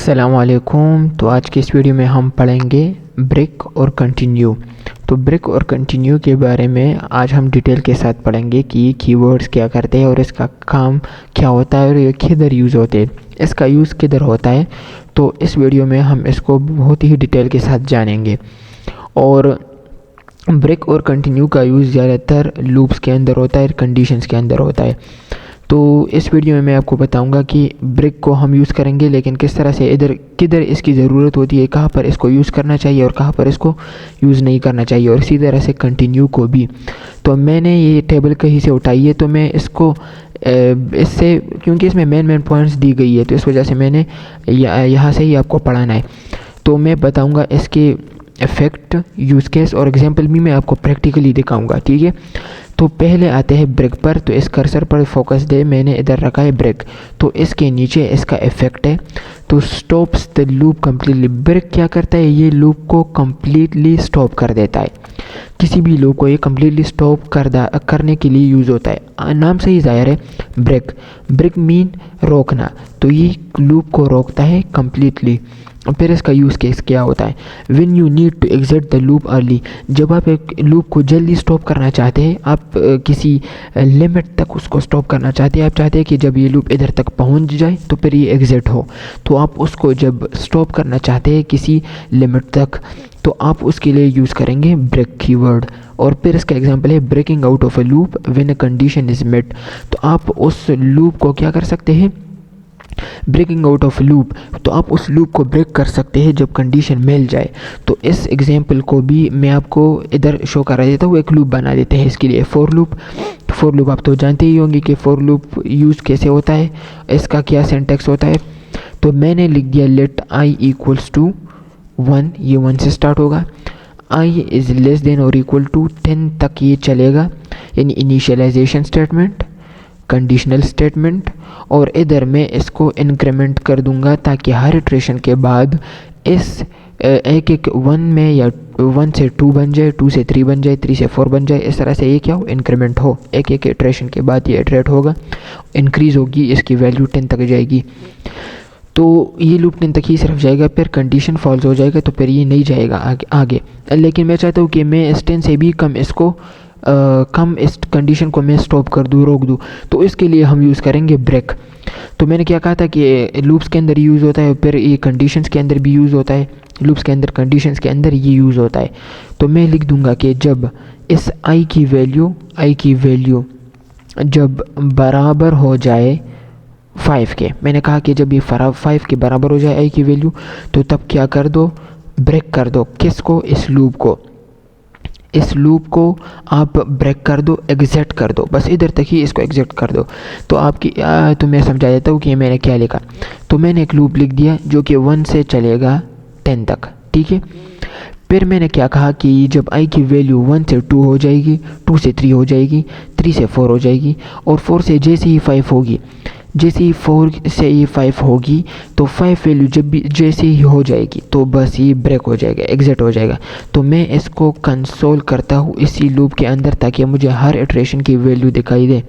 अस्सलामुअलैकुम। तो आज की इस वीडियो में हम पढ़ेंगे ब्रेक और कंटिन्यू। तो ब्रेक और कंटिन्यू के बारे में आज हम डिटेल के साथ पढ़ेंगे कि ये कीवर्ड्स क्या करते हैं और इसका काम क्या होता है और ये किधर यूज़ होते हैं, इसका यूज़ किधर होता है। तो इस वीडियो में हम इसको बहुत ही डिटेल के साथ जानेंगे। और ब्रेक और कंटिन्यू का यूज़ ज़्यादातर लूप्स के अंदर होता है, कंडीशंस के अंदर होता है। तो इस वीडियो में मैं आपको बताऊंगा कि ब्रेक को हम यूज़ करेंगे, लेकिन किस तरह से, इधर किधर इसकी ज़रूरत होती है, कहाँ पर इसको यूज़ करना चाहिए और कहाँ पर इसको यूज़ नहीं करना चाहिए, और इसी तरह से कंटिन्यू को भी। तो मैंने ये टेबल कहीं से उठाई है, तो मैं इसको इससे, क्योंकि इसमें मेन पॉइंट्स दी गई है, तो इस वजह से मैंने यहाँ से ही आपको पढ़ाना है। तो मैं बताऊँगा इसके इफ़ेक्ट, यूज़ केस और एग्जाम्पल भी मैं आपको प्रैक्टिकली दिखाऊँगा, ठीक है। तो पहले आते हैं ब्रेक पर। तो इस कर्सर पर फोकस दे, मैंने इधर रखा है ब्रेक। तो इसके नीचे इसका इफेक्ट है, तो stops the loop completely. Break क्या करता है, ये लूप को कम्प्लीटली स्टॉप कर देता है। किसी भी लूप को ये कम्प्लीटली स्टॉप करने के लिए यूज़ होता है। नाम से ही जाहिर है ब्रेक। ब्रेक मीन रोकना, तो ये लूप को रोकता है कम्प्लीटली। फिर इसका यूज़ केस क्या होता है, when you need to exit the loop early. जब आप एक लूप को जल्दी स्टॉप करना चाहते हैं, आप किसी लिमिट तक उसको स्टॉप करना चाहते हैं, आप चाहते हैं कि जब ये लूप इधर तक पहुंच जाए तो फिर ये एग्जिट हो, तो आप उसको जब स्टॉप करना चाहते हैं किसी लिमिट तक, तो आप उसके लिए यूज़ करेंगे ब्रेक कीवर्ड। और फिर इसका एग्जांपल है breaking out of a loop when a condition is met. तो आप उस लूप को क्या कर सकते हैं, ब्रेकिंग आउट ऑफ लूप, तो आप उस लूप को ब्रेक कर सकते हैं जब कंडीशन मिल जाए। तो इस एग्जांपल को भी मैं आपको इधर शो करा देता हूँ। एक लूप बना देते हैं इसके लिए, फॉर लूप। फॉर लूप आप तो जानते ही होंगे कि फॉर लूप यूज़ कैसे होता है, इसका क्या सिंटैक्स होता है। तो मैंने लिख दिया लेट आई इक्वल्स टू 1, ये 1 से स्टार्ट होगा। आई इज़ लेस देन और इक्वल टू 10 तक ये चलेगा, यानी इनिशियलाइजेशन स्टेटमेंट, कंडीशनल स्टेटमेंट। और इधर मैं इसको इंक्रीमेंट कर दूंगा ताकि हर इटरेशन के बाद इस एक 1 में या 1 से 2 बन जाए, 2 से 3 बन जाए, 3 से 4 बन जाए। इस तरह से ये क्या हो, इंक्रीमेंट हो। एक इटरेशन के बाद ये इटरेट होगा, इंक्रीज़ होगी, इसकी वैल्यू 10 तक जाएगी। तो ये लूप 10 तक ही सिर्फ जाएगा, फिर कंडीशन फॉल्स हो जाएगा, तो फिर ये नहीं जाएगा आगे। लेकिन मैं चाहता हूँ कि मैं इस 10 से भी कम इसको इस कंडीशन को मैं स्टॉप कर दूँ, रोक दूँ। तो इसके लिए हम यूज़ करेंगे ब्रेक। तो मैंने क्या कहा था कि लूप्स के अंदर यूज़ होता है, फिर ये कंडीशंस के अंदर भी यूज़ होता है, लूप्स के अंदर, कंडीशंस के अंदर ये यूज़ होता है। तो मैं लिख दूंगा कि जब इस आई की वैल्यू जब बराबर हो जाए 5 के, मैंने कहा कि जब ये 5 के बराबर हो जाए आई की वैल्यू, तो तब क्या कर दो, ब्रेक कर दो। किसको, इस लूप को आप ब्रेक कर दो, एग्जिट कर दो, बस इधर तक ही इसको एग्जिट कर दो। तो मैं समझा देता हूँ कि मैंने क्या लिखा। तो मैंने एक लूप लिख दिया जो कि 1 से चलेगा 10 तक, ठीक है। फिर मैंने क्या कहा कि जब आई की वैल्यू 1 से 2 हो जाएगी, 2 से 3 हो जाएगी, 3 से 4 हो जाएगी, और 4 से जैसे ही 5 होगी, जैसे ही 4 से ये 5 होगी, तो 5 वैल्यू जब भी जैसे ही हो जाएगी, तो बस ये ब्रेक हो जाएगा, एग्जिट हो जाएगा। तो मैं इसको कंसोल करता हूँ इसी लूप के अंदर ताकि मुझे हर इटरेशन की वैल्यू दिखाई दे।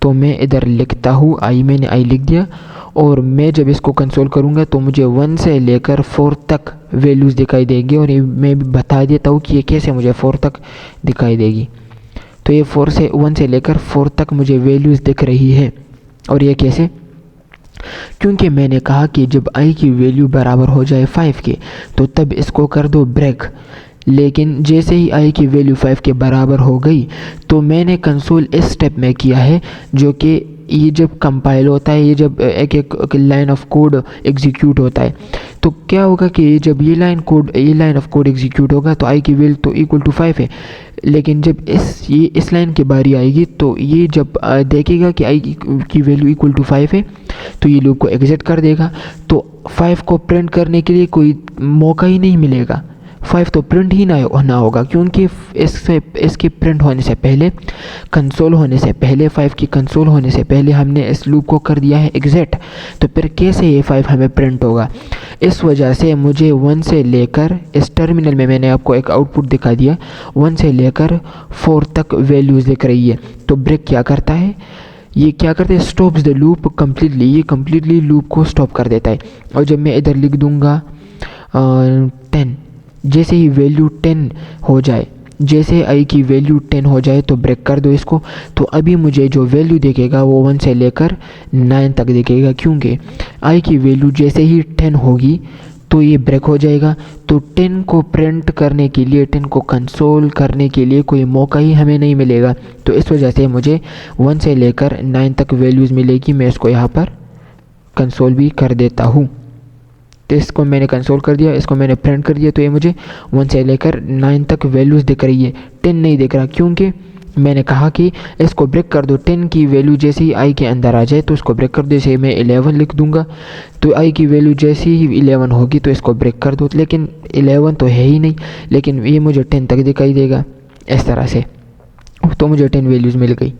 तो मैं इधर लिखता हूँ आई, मैंने आई लिख दिया, और मैं जब इसको कंसोल करूँगा तो मुझे 1 से लेकर 4 तक वैल्यूज़ दिखाई देगी। और ये मैं भी बता देता हूँ कि ये कैसे मुझे 4 तक दिखाई देगी। तो ये 1 से लेकर 4 तक मुझे वैल्यूज़ दिख रही है। और ये कैसे, क्योंकि मैंने कहा कि जब आई की वैल्यू बराबर हो जाए 5 के, तो तब इसको कर दो ब्रेक। लेकिन जैसे ही आई की वैल्यू 5 के बराबर हो गई, तो मैंने कंसोल इस स्टेप में किया है, जो कि ये जब कंपाइल होता है, ये जब एक लाइन ऑफ कोड एग्जीक्यूट होता है, तो क्या होगा कि जब ये लाइन ऑफ कोड एग्जीक्यूट होगा, तो आई की वैल्यू तो इक्वल टू 5 है। लेकिन जब इस लाइन की बारी आएगी, तो ये जब देखेगा कि आई की वैल्यू इक्वल टू 5 है, तो ये लूप को एग्जिट कर देगा। तो 5 को प्रिंट करने के लिए कोई मौका ही नहीं मिलेगा, 5 तो प्रिंट ही ना होगा, क्योंकि इसके प्रिंट होने से पहले, कंसोल होने से पहले, 5 की कंसोल होने से पहले हमने इस लूप को कर दिया है एग्जिट। तो फिर कैसे ये 5 हमें प्रिंट होगा। इस वजह से मुझे 1 से लेकर, इस टर्मिनल में मैंने आपको एक आउटपुट दिखा दिया, 1 से लेकर 4 तक वैल्यूज़ दिख रही है। तो ब्रेक क्या करता है, ये क्या करता है, स्टॉप्स द लूप कम्प्लीटली, ये कम्प्लीटली लूप को स्टॉप कर देता है। और जब मैं इधर लिख दूंगा 10, जैसे ही वैल्यू 10 हो जाए, जैसे आई की वैल्यू 10 हो जाए तो ब्रेक कर दो इसको। तो अभी मुझे जो वैल्यू देखेगा वो 1 से लेकर 9 तक देखेगा, क्योंकि आई की वैल्यू जैसे ही 10 होगी तो ये ब्रेक हो जाएगा। तो 10 को प्रिंट करने के लिए, 10 को कंसोल करने के लिए कोई मौका ही हमें नहीं मिलेगा। तो इस वजह से मुझे 1 से लेकर 9 तक वैल्यूज़ मिलेगी। मैं इसको यहाँ पर कंसोल भी कर देता हूँ। तो इसको मैंने कंसोल कर दिया, इसको मैंने प्रिंट कर दिया। तो ये मुझे 1 से लेकर 9 तक वैल्यूज़ दिख रही है, 10 नहीं दिख रहा, क्योंकि मैंने कहा कि इसको ब्रेक कर दो। 10 की वैल्यू जैसे ही आई के अंदर आ जाए तो इसको ब्रेक कर दो। जैसे मैं 11 लिख दूंगा तो आई की वैल्यू जैसे ही 11 होगी तो इसको ब्रेक कर दो। लेकिन 11 तो है ही नहीं, लेकिन ये मुझे 10 तक दिखाई देगा इस तरह से। तो मुझे 10 वैल्यूज़ मिल गई,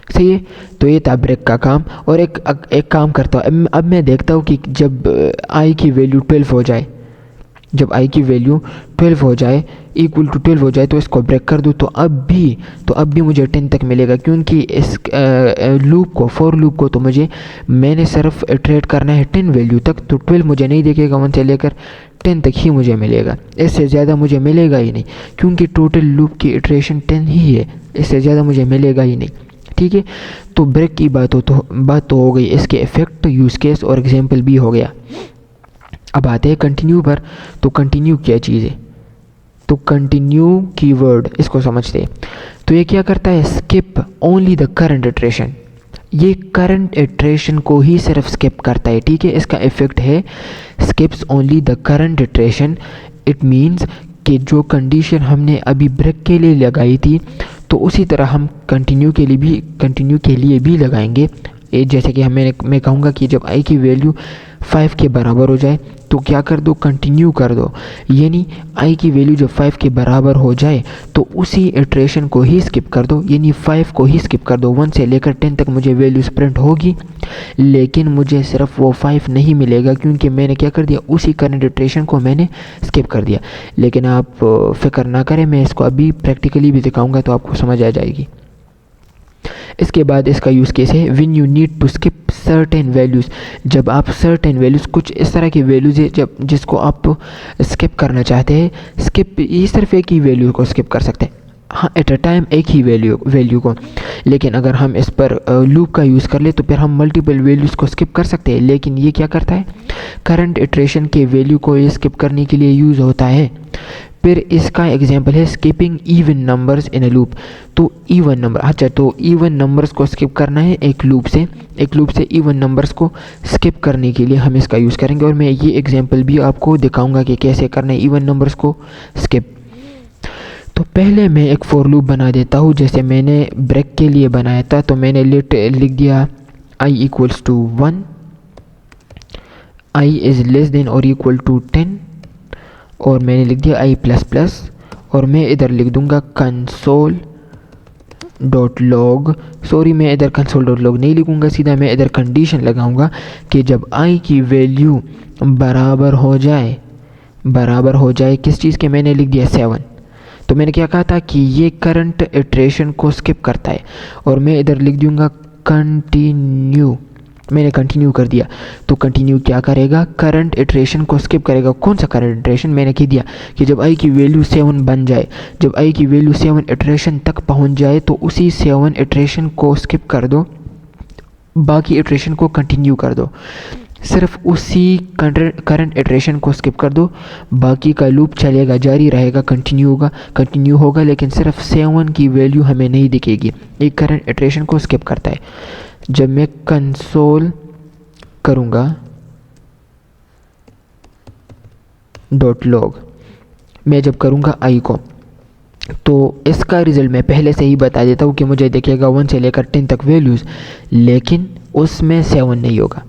सही है। तो ये था ब्रेक का काम। और एक काम करता हूँ, अब मैं देखता हूँ कि जब आई की वैल्यू 12 हो जाए, जब आई की वैल्यू 12 हो जाए, इक्वल टू 12 हो जाए तो इसको ब्रेक कर दूँ। तो अब भी मुझे 10 तक मिलेगा, क्योंकि इस लूप को, फॉर लूप को तो मैंने सिर्फ इटरेट करना है 10 वैल्यू तक। तो 12 मुझे नहीं दिखेगा, 1 से लेकर 10 तक ही मुझे मिलेगा, इससे ज़्यादा मुझे मिलेगा ही नहीं, क्योंकि टोटल लूप की इटरेशन 10 ही है, इससे ज़्यादा मुझे मिलेगा ही नहीं। ठीक है, तो ब्रेक की बात तो हो गई, इसके इफेक्ट, यूज़ केस और एग्जाम्पल भी हो गया। अब आते हैं कंटिन्यू पर। तो कंटिन्यू क्या चीज़ है, तो कंटिन्यू कीवर्ड इसको समझते हैं। तो ये क्या करता है, skip only the current iteration, ये करंट इटरेशन को ही सिर्फ स्किप करता है। ठीक है, इसका इफेक्ट है skips only the current iteration. It means कि जो कंडीशन हमने अभी ब्रेक के लिए लगाई थी तो उसी तरह हम कंटिन्यू के लिए भी लगाएंगे। जैसे कि मैं कहूँगा कि जब आई की वैल्यू 5 के बराबर हो जाए तो क्या कर दो, कंटिन्यू कर दो। यानी आई की वैल्यू जब 5 के बराबर हो जाए तो उसी इटरेशन को ही स्किप कर दो, यानी 5 को ही स्किप कर दो। 1 से लेकर 10 तक मुझे वैल्यूज प्रिंट होगी, लेकिन मुझे सिर्फ वो 5 नहीं मिलेगा, क्योंकि मैंने क्या कर दिया, उसी करंट इटरेशन को मैंने स्किप कर दिया। लेकिन आप फिक्र ना करें, मैं इसको अभी प्रैक्टिकली भी दिखाऊंगा तो आपको समझ आ जाएगी। इसके बाद इसका यूज़ केस है when you need to skip certain values. जब आप सर्टेन वैल्यूज़, कुछ इस तरह की वैल्यूज़ है जिसको आप स्किप करना चाहते हैं, स्किप ये सिर्फ एक ही वैल्यू को स्किप कर सकते हैं, हाँ एट अ टाइम एक ही वैल्यू को। लेकिन अगर हम इस पर लूप का यूज़ कर ले तो फिर हम मल्टीपल वैल्यूज़ को स्किप कर सकते हैं। लेकिन ये क्या करता है, करंट इटरेशन के वैल्यू को ये स्किप करने के लिए यूज़ होता है। फिर इसका एग्जांपल है skipping even numbers in a loop. तो इवन नंबर, अच्छा, तो इवन नंबर्स को स्किप करना है एक लूप से इवन नंबर्स को स्किप करने के लिए हम इसका यूज़ करेंगे। और मैं ये एग्जांपल भी आपको दिखाऊंगा कि कैसे करना है इवन नंबर्स को स्किप। तो पहले मैं एक फॉर लूप बना देता हूँ, जैसे मैंने ब्रेक के लिए बनाया था। तो मैंने लिख दिया i equals to 1, i is less than और इक्वल टू 10, और मैंने लिख दिया i प्लस प्लस, और मैं इधर लिख दूंगा कंसोल डॉट लॉग। सॉरी, मैं इधर कंसोल डॉट लॉग नहीं लिखूंगा, सीधा मैं इधर कंडीशन लगाऊंगा कि जब i की वैल्यू बराबर हो जाए किस चीज़ के, मैंने लिख दिया 7। तो मैंने क्या कहा था कि ये करंट इटरेशन को स्किप करता है, और मैं इधर लिख दूंगा कंटिन्यू। मैंने कंटिन्यू कर दिया, तो कंटिन्यू क्या करेगा, करंट इटरेशन को स्किप करेगा। कौन सा करंट इटरेशन, मैंने कह दिया कि जब आई की वैल्यू 7 बन जाए, जब आई की वैल्यू 7 इटरेशन तक पहुंच जाए तो उसी 7 इटरेशन को स्किप कर दो, बाकी इटरेशन को कंटिन्यू कर दो। सिर्फ उसी करंट इटरेशन को स्किप कर दो, बाकी का लूप चलेगा, जारी रहेगा, कंटिन्यू होगा, लेकिन सिर्फ 7 की वैल्यू हमें नहीं दिखेगी। एक करंट इटरेशन को स्किप करता है। जब मैं कंसोल करूँगा डॉट लॉग, मैं जब करूँगा आई को, तो इसका रिज़ल्ट मैं पहले से ही बता देता हूँ कि मुझे दिखेगा 1 से लेकर 10 तक वैल्यूज़, लेकिन उसमें 7 नहीं होगा।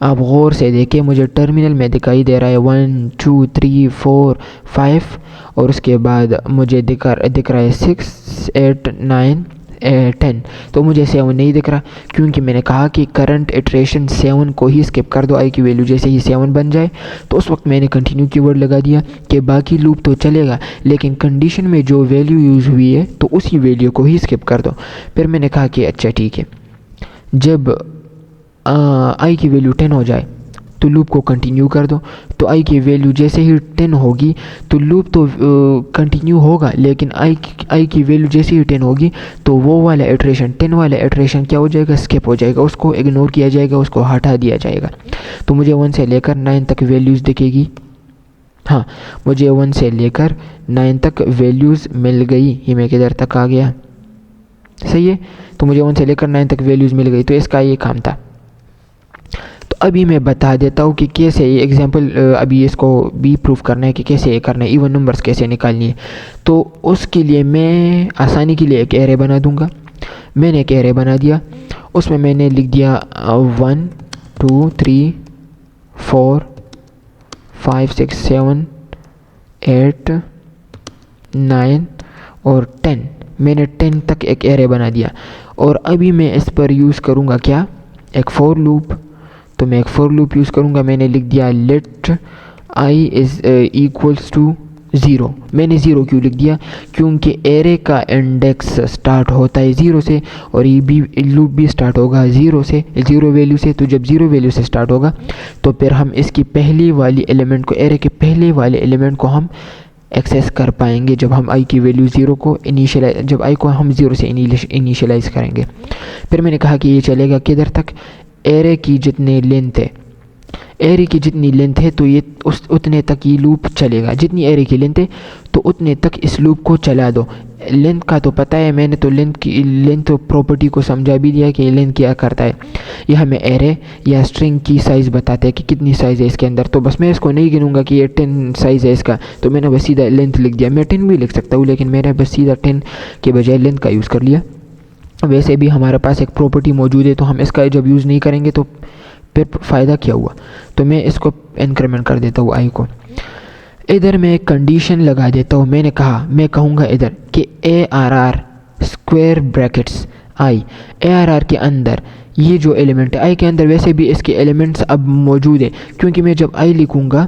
आप गौर से देखिए, मुझे टर्मिनल में दिखाई दे रहा है 1 2 3 4 5, और उसके बाद मुझे दिख रहा है 6 8 9 10, तो मुझे 7 नहीं दिख रहा क्योंकि मैंने कहा कि करंट इटरेशन 7 को ही स्किप कर दो। आई की वैल्यू जैसे ही 7 बन जाए तो उस वक्त मैंने कंटिन्यू कीवर्ड लगा दिया कि बाकी लूप तो चलेगा लेकिन कंडीशन में जो वैल्यू यूज़ हुई है तो उसी वैल्यू को ही स्किप कर दो। फिर मैंने कहा कि अच्छा ठीक है, जब आई की वैल्यू 10 हो जाए तो लूप को कंटिन्यू कर दो। तो आई की वैल्यू जैसे ही 10 होगी तो लूप तो कंटिन्यू होगा, लेकिन आई की वैल्यू जैसे ही 10 होगी तो वो वाला इटरेशन 10 वाला इटरेशन क्या हो जाएगा, स्किप हो जाएगा, उसको इग्नोर किया जाएगा, उसको हटा दिया जाएगा। तो मुझे 1 से लेकर 9 तक वैल्यूज़ दिखेगी। हाँ, मुझे 1 से लेकर 9 तक वैल्यूज़ मिल गई। ये मैं किधर तक आ गया, सही है। तो मुझे 1 से लेकर 9 तक वैल्यूज़ मिल गई, तो इसका ये काम था। अभी मैं बता देता हूँ कि कैसे ये एग्जांपल, अभी इसको भी प्रूफ करना है कि कैसे ये करना है, इवन नंबर्स कैसे निकालनी है। तो उसके लिए मैं आसानी के लिए एक एरे बना दूंगा। मैंने एक एरे बना दिया, उसमें मैंने लिख दिया 1 2 3 4 5 6 7 8 9 और 10। मैंने 10 तक एक एरे बना दिया और अभी मैं इस पर यूज़ करूँगा क्या, एक फॉर लूप। तो मैं एक फॉर लूप यूज़ करूँगा। मैंने लिख दिया let i is equals to 0। मैंने 0 क्यों लिख दिया, क्योंकि एरे का इंडेक्स स्टार्ट होता है 0 से और ये भी लूप भी स्टार्ट होगा 0 से, 0 वैल्यू से। तो जब 0 वैल्यू से स्टार्ट होगा तो फिर हम इसकी पहली वाली एलिमेंट को, एरे के पहले वाले एलिमेंट को हम एक्सेस कर पाएंगे जब हम आई की वैल्यू 0 को इनिशियलाइज, जब आई को हम 0 से इनिशियलाइज करेंगे। फिर मैंने कहा कि ये चलेगा किधर तक, एरे की जितनी लेंथ है, एरे की जितनी लेंथ है तो ये उतने तक ये लूप चलेगा। जितनी एरे की लेंथ है तो उतने तक इस लूप को चला दो। लेंथ का तो पता है, मैंने तो लेंथ प्रॉपर्टी को समझा भी दिया कि लेंथ क्या करता है। ये हमें एरे या स्ट्रिंग की साइज़ बताता है कि कितनी साइज़ है इसके अंदर। तो बस मैं इसको नहीं गिनूंगा कि ये 10 साइज़ है इसका, तो मैंने बस सीधा लेंथ लिख दिया। मैं 10 भी लिख सकता हूँ लेकिन मैंने बस सीधा 10 के बजाय लेंथ का यूज़ कर लिया। वैसे भी हमारे पास एक प्रॉपर्टी मौजूद है तो हम इसका जब यूज़ नहीं करेंगे तो फिर फ़ायदा क्या हुआ। तो मैं इसको इंक्रीमेंट कर देता हूँ आई को। इधर मैं एक कंडीशन लगा देता हूँ। मैंने कहा, मैं कहूँगा इधर कि ARR स्क्वायर ब्रैकेट्स आई, ARR के अंदर ये जो एलिमेंट है आई के अंदर, वैसे भी इसके एलिमेंट्स अब मौजूद है क्योंकि मैं जब आई लिखूँगा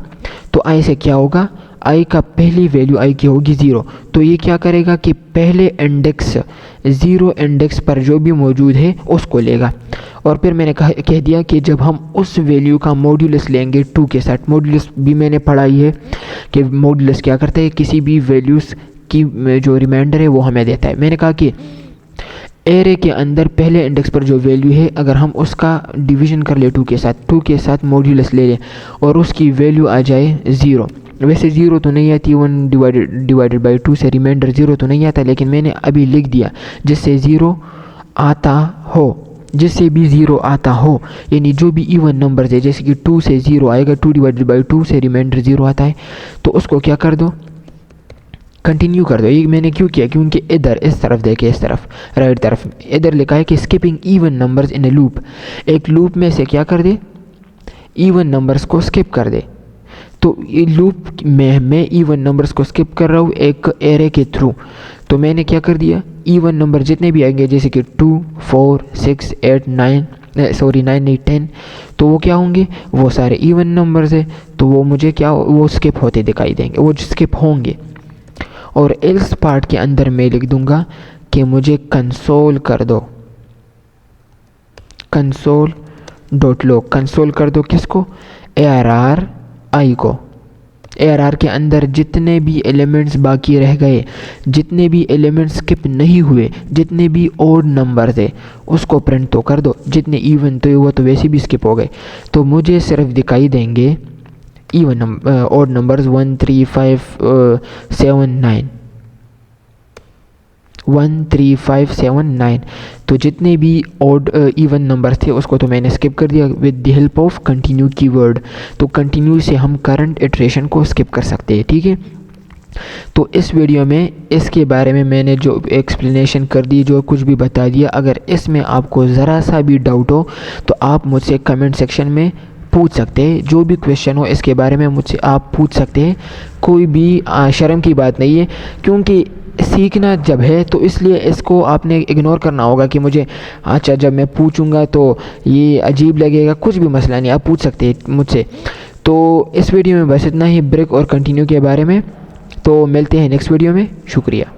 तो आई से क्या होगा, आई का पहली वैल्यू आई की होगी 0। तो ये क्या करेगा कि पहले इंडेक्स 0 इंडेक्स पर जो भी मौजूद है उसको लेगा। और फिर मैंने कह दिया कि जब हम उस वैल्यू का मॉड्यूलस लेंगे 2 के साथ, मॉड्यूलस भी मैंने पढ़ाई है कि मॉड्यूलस क्या करता है, किसी भी वैल्यूज़ की जो रिमाइंडर है वो हमें देता है। मैंने कहा कि एरे के अंदर पहले इंडेक्स पर जो वैल्यू है अगर हम उसका डिवीज़न कर ले 2 के साथ मॉड्यूलस ले लें और उसकी वैल्यू आ जाए 0। वैसे 0 तो नहीं आती, 1 डिवाइडेड बाई 2 से रिमाइंडर 0 तो नहीं आता, लेकिन मैंने अभी लिख दिया जिससे 0 आता हो, जिससे भी 0 आता हो, यानी जो भी इवन नंबर है, जैसे कि 2 से 0 आएगा, 2 डिवाइडेड बाई 2 से रिमाइंडर 0 आता है, तो उसको क्या कर दो, कंटिन्यू कर दो। ये मैंने क्यों किया, क्योंकि इधर इस तरफ देखे, इस तरफ राइट तरफ इधर लिखा है कि skipping even numbers in A loop. एक लूप में से क्या कर दे, इवन नंबर्स को स्किप कर दे। तो ये लूप में मैं इवन नंबर्स को स्किप कर रहा हूँ एक एरे के थ्रू। तो मैंने क्या कर दिया, इवन नंबर जितने भी आएंगे जैसे कि 2 4 6 8 9 नहीं 10, तो वो क्या होंगे, वो सारे इवन नंबर्स है, तो वो मुझे क्या, वो स्किप होते दिखाई देंगे, वो स्किप होंगे। और एल्स पार्ट के अंदर मैं लिख दूंगा कि मुझे कंसोल कर दो, कंसोल डॉट लॉग, कंसोल कर दो किसको, ARR आई को। ARR के अंदर जितने भी एलिमेंट्स बाकी रह गए, जितने भी एलिमेंट्स स्किप नहीं हुए, जितने भी ओड नंबर थे उसको प्रिंट तो कर दो, जितने इवन तो वो तो वैसे भी स्किप हो गए। तो मुझे सिर्फ दिखाई देंगे इवन ओड नंबर्स 1 3 5 7 9, 1 3 5 7 9। तो जितने भी ओड इवन नंबर्स थे उसको तो मैंने स्किप कर दिया with the help of continue keyword. तो कंटिन्यू से हम करंट इटरेशन को स्किप कर सकते हैं, ठीक है। तो इस वीडियो में इसके बारे में मैंने जो एक्सप्लेनेशन कर दी, जो कुछ भी बता दिया, अगर इसमें आपको ज़रा सा भी डाउट हो तो आप मुझसे कमेंट सेक्शन में पूछ सकते हैं। जो भी क्वेश्चन हो इसके बारे में मुझसे आप पूछ सकते हैं, कोई भी शर्म की बात नहीं है, क्योंकि सीखना जब है तो इसलिए इसको आपने इग्नोर करना होगा कि मुझे अच्छा जब मैं पूछूंगा तो ये अजीब लगेगा। कुछ भी मसला नहीं, आप पूछ सकते हैं मुझसे। तो इस वीडियो में बस इतना ही ब्रेक और कंटिन्यू के बारे में। तो मिलते हैं नेक्स्ट वीडियो में। शुक्रिया।